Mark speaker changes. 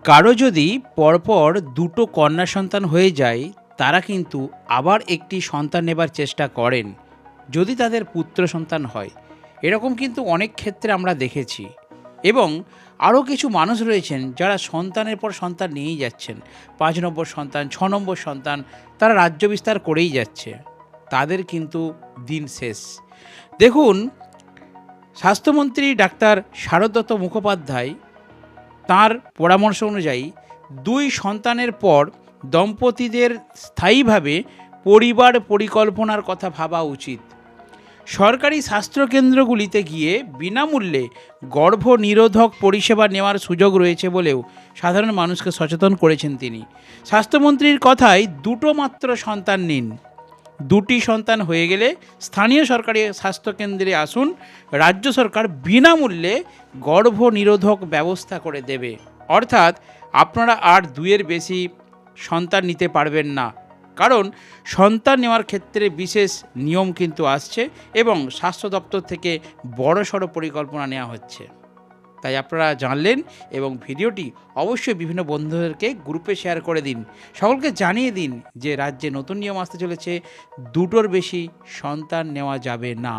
Speaker 1: কারো যদি পরপর দুটো কন্যা সন্তান হয়ে যায়, তারা কিন্তু আবার একটি সন্তান নেবার চেষ্টা করেন, যদি তাদের পুত্র সন্তান হয়। এরকম কিন্তু অনেক ক্ষেত্রে আমরা দেখেছি। এবং আরও কিছু মানুষ রয়েছেন যারা সন্তানের পর সন্তান নিয়েই যাচ্ছেন। ৫ নম্বর সন্তান, ৬ নম্বর সন্তান, তারা রাজ্য বিস্তার করেই যাচ্ছে। তাদের কিন্তু দিন শেষ। দেখুন, স্বাস্থ্যমন্ত্রী ডাক্তার শারদ দত্ত মুখোপাধ্যায় তাঁর পরামর্শ অনুযায়ী ২ সন্তানের পর দম্পতিদের স্থায়ীভাবে পরিবার পরিকল্পনার কথা ভাবা উচিত। সরকারি স্বাস্থ্যকেন্দ্রগুলিতে গিয়ে বিনামূল্যে গর্ভনিরোধক পরিষেবা নেওয়ার সুযোগ রয়েছে বলেও সাধারণ মানুষকে সচেতন করেছেন তিনি। স্বাস্থ্যমন্ত্রীর কথায় দুটো মাত্র সন্তান নিন। ২টি সন্তান হয়ে গেলে স্থানীয় সরকারি স্বাস্থ্যকেন্দ্রে আসুন, রাজ্য সরকার বিনামূল্যে গর্ভনিরোধক ব্যবস্থা করে দেবে। অর্থাৎ আপনারা আর ২-এর বেশি সন্তান নিতে পারবেন না, কারণ সন্তান নেওয়ার ক্ষেত্রে বিশেষ নিয়ম কিন্তু আসছে এবং স্বাস্থ্য দপ্তর থেকে বড়সড় পরিকল্পনা নেওয়া হচ্ছে। তাই আপনারা জানলেন, এবং ভিডিওটি অবশ্যই বিভিন্ন বন্ধুদেরকে গ্রুপে শেয়ার করে দিন। সকলকে জানিয়ে দিন যে রাজ্যে নতুন নিয়ম আসতে চলেছে, ২টোর বেশি সন্তান নেওয়া যাবে না।